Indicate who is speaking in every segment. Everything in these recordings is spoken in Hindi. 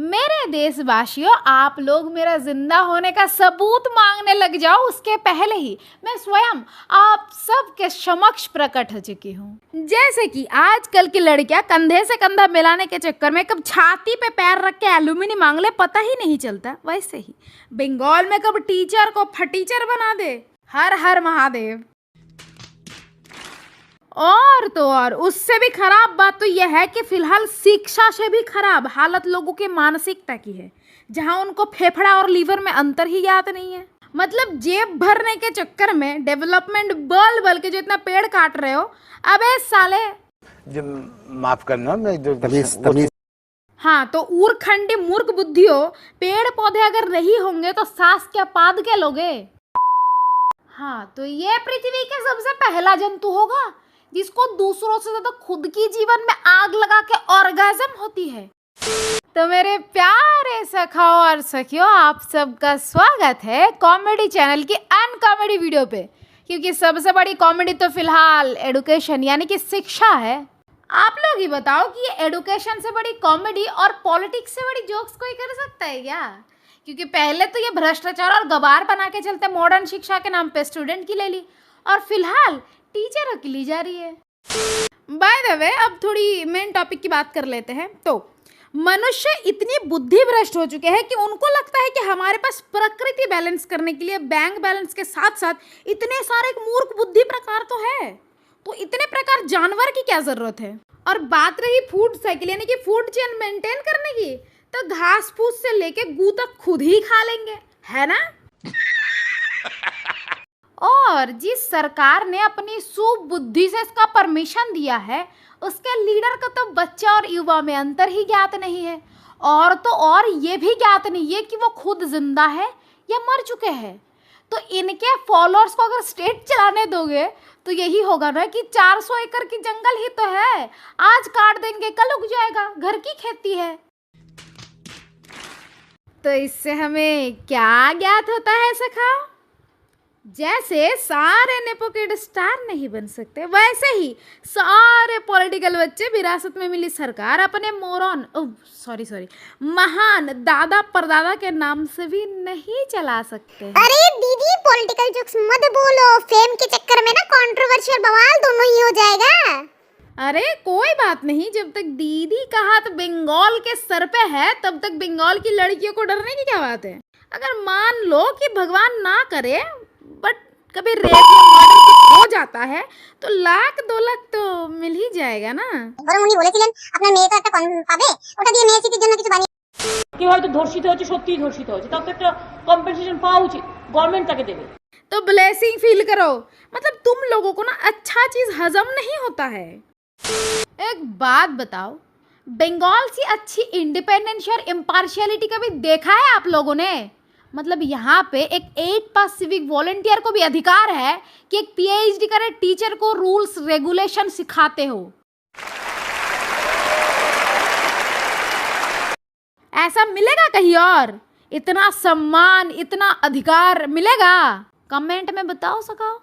Speaker 1: मेरे देशवासियों, आप लोग मेरा जिंदा होने का सबूत मांगने लग जाओ उसके पहले ही मैं स्वयं आप सबके समक्ष प्रकट हो चुकी हूँ। जैसे कि आजकल की लड़कियां कंधे से कंधा मिलाने के चक्कर में कब छाती पे पैर रख के एल्यूमिनी मांग ले पता ही नहीं चलता, वैसे ही बंगाल में कब टीचर को फटीचर बना दे। हर हर महादेव। और तो और उससे भी खराब बात तो यह है कि फिलहाल शिक्षा से भी खराब हालत लोगों की मानसिकता की है, जहां उनको फेफड़ा और लीवर में अंतर ही याद नहीं है। मतलब जेब भरने के चक्कर में डेवलपमेंट बल बल के जो इतना पेड़ काट रहे हो, अबे साले
Speaker 2: माफ करना मैं
Speaker 3: तमीज।
Speaker 1: हाँ तो ऊरखंडी मूर्ख बुद्धि हो, पेड़ पौधे अगर नहीं होंगे तो सांस क्या पाद के लोगे। हाँ तो ये पृथ्वी के सबसे पहला जंतु होगा जिसको दूसरों से ज्यादा खुद की जीवन में आग लगा के ऑर्गेज़म होती है। तो मेरे प्यारे सखाओ और सखियों, आप सबका स्वागत है कॉमेडी चैनल की अनकॉमेडी वीडियो पे, क्योंकि सबसे बड़ी कॉमेडी तो फिलहाल एडुकेशन यानी कि शिक्षा है। आप लोग ही बताओ कि ये एडुकेशन से बड़ी कॉमेडी और पॉलिटिक्स से बड़ी जोक्स कोई कर सकता है क्या? क्योंकि पहले तो ये भ्रष्टाचार और गवार बना के चलते मॉडर्न शिक्षा के नाम पे स्टूडेंट की ले ली और फिलहाल टीचरों की ली जा रही है। बाय द वे, अब थोड़ी मेन टॉपिक की बात कर लेते हैं। तो मनुष्य इतनी बुद्धि भ्रष्ट हो चुके हैं कि उनको लगता है कि हमारे पास प्रकृति बैलेंस करने के लिए बैंक बैलेंस के साथ साथ इतने सारे मूर्ख बुद्धि प्रकार तो है, तो इतने प्रकार जानवर की क्या जरूरत है। और बात रही फूड साइकिल यानी कि फूड चेन मेंटेन करने की, तो घास फूस से लेके गू तक खुद ही खा लेंगे, है ना। और जिस सरकार ने अपनी सुबुद्धि से इसका परमिशन दिया है, उसके लीडर को तो बच्चा और युवा में अंतर ही ज्ञात नहीं है। और तो और ये भी ज्ञात नहीं है कि वो खुद जिंदा है या मर चुके हैं। तो इनके फॉलोअर्स को अगर स्टेट चलाने दोगे तो यही होगा ना कि 400 एकड़ की जंगल ही तो है, आज काट देंगे कल उग जाएगा, घर की खेती है। तो इससे हमें क्या ज्ञात होता है सखा? जैसे सारे नेपोकिड स्टार नहीं बन सकते, वैसे ही सारे पॉलिटिकल बच्चे विरासत में मिली सरकार अपने महान दादा परदादा के नाम से भी नहीं चला सकते।
Speaker 4: अरे दीदी, पॉलिटिकल जोक्स मत बोलो, फेम के चक्कर में ना कंट्रोवर्शियल बवाल दोनों ही हो जाएगा।
Speaker 1: अरे कोई बात नहीं, जब तक दीदी का हाथ बंगाल के सर पे है तब तक बंगाल की लड़कियों को डरने की क्या बात है। अगर मान लो कि भगवान ना करे बट कभी रेप हो जाता है तो 1-2 लाख तो मिल ही जाएगा ना।
Speaker 4: বরং উনি বলেছিলেন আপনার মেয়ে তো একটা কম পাবে, ওটা দিয়ে মেয়ে শিক্ষার জন্য কিছু বানিয়ে
Speaker 5: কেউ হয়তো ধর্ষিত হচ্ছে, সত্যিই ধর্ষিত হচ্ছে, তার তো একটা কম্পেনসেশন পাওয়া উচিত, গভর্নমেন্ট তাকে দেবে।
Speaker 1: तो ब्लेसिंग फील करो, मतलब तुम लोगों को ना अच्छा चीज हजम नहीं होता है। एक बात बताओ, बंगाल से अच्छी इंडिपेंडेंस और इम्पार्शियलिटी कभी देखा है आप लोगों ने? मतलब यहाँ पे एक 8 पास सिविक वॉलंटियर को भी अधिकार है कि एक PhD करे टीचर को रूल्स रेगुलेशन सिखाते हो। ऐसा मिलेगा कहीं और? इतना सम्मान, इतना अधिकार मिलेगा? कमेंट में बताओ सकाओ।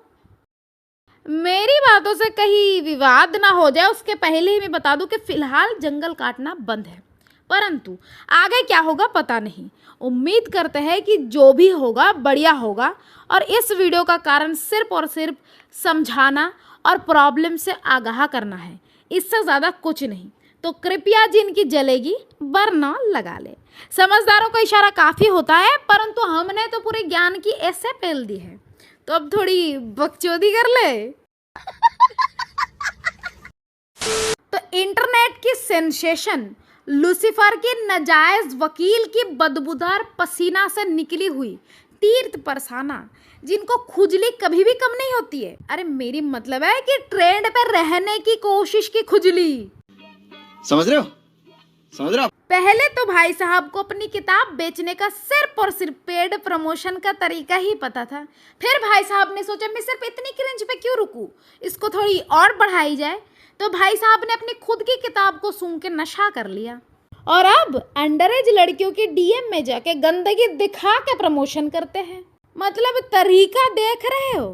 Speaker 1: मेरी बातों से कहीं विवाद ना हो जाए उसके पहले ही मैं बता दूं कि फिलहाल जंगल काटना बंद है, परंतु आगे क्या होगा पता नहीं। उम्मीद करते हैं कि जो भी होगा बढ़िया होगा, और इस वीडियो का कारण सिर्फ और सिर्फ समझाना और प्रॉब्लम से आगाह करना है, इससे ज़्यादा कुछ नहीं। तो कृपया जिनकी जलेगी बरना लगा ले। समझदारों का इशारा काफ़ी होता है, परंतु हमने तो पूरे ज्ञान की ऐसे पेल दी है, तो अब थोड़ी बकचोदी कर ले। तो इंटरनेट की सेंसेशन लूसीफर की नाजायज वकील की बदबूदार पसीना से निकली हुई तीर्थ परसाना, जिनको खुजली कभी भी कम नहीं होती है। अरे मेरी मतलब है कि ट्रेंड पे रहने की कोशिश की खुजली,
Speaker 3: समझ रहे हो? समझ रहे हो?
Speaker 1: पहले तो भाई साहब को अपनी किताब बेचने का सिर्फ और सिर्फ पेड प्रमोशन का तरीका ही पता था। फिर भाई साहब ने सोचा मैं सिर्फ इतनी क्रिंज पे क्यों रुकूं, इसको थोड़ी और बढ़ाई जाए। तो भाई साहब ने अपनी खुद की किताब को सूंघ के नशा कर लिया, और अब अंडरएज लड़कियों की DM में जाके गंदगी दिखा के प्रमोशन करते हैं। मतलब तरीका देख रहे हो?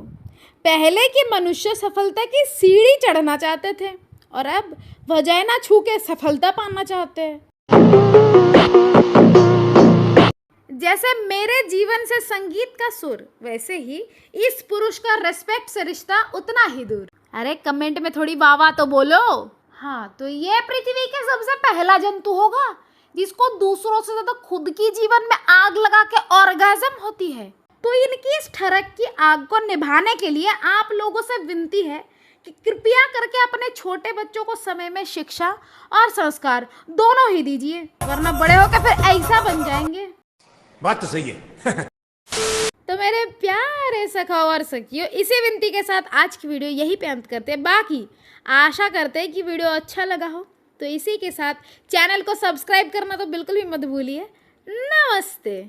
Speaker 1: पहले के मनुष्य सफलता की सीढ़ी चढ़ना चाहते थे, और अब वजाइना छू के सफलता पाना चाहते हैं। जैसे मेरे जीवन से संगीत का सुर, वैसे ही इस पुरुष का रेस्पेक्ट से रिश्ता उतना ही दूर। अरे कमेंट में थोड़ी वाह वाह तो बोलो। हाँ, तो ये पृथ्वी के सबसे पहला जंतु होगा जिसको दूसरों से ज्यादा खुद की जीवन में आग लगा के ऑर्गेज़म होती है। तो इनकी इस ठरक की आग को निभाने के लिए आप लोगों से विनती है कि कृपया करके अपने छोटे बच्चों को समय में शिक्षा और संस्कार दोनों ही दीजिए, वरना बड़े होकर फिर ऐसा बन जाएंगे।
Speaker 6: बात तो सही है।
Speaker 1: तो मेरे प्यारे सखा और सखियों, इसी विनती के साथ आज की वीडियो यहीं पे अंत करते हैं। बाकी आशा करते हैं कि वीडियो अच्छा लगा हो, तो इसी के साथ चैनल को सब्सक्राइब करना तो बिल्कुल भी मत भूलिए। नमस्ते।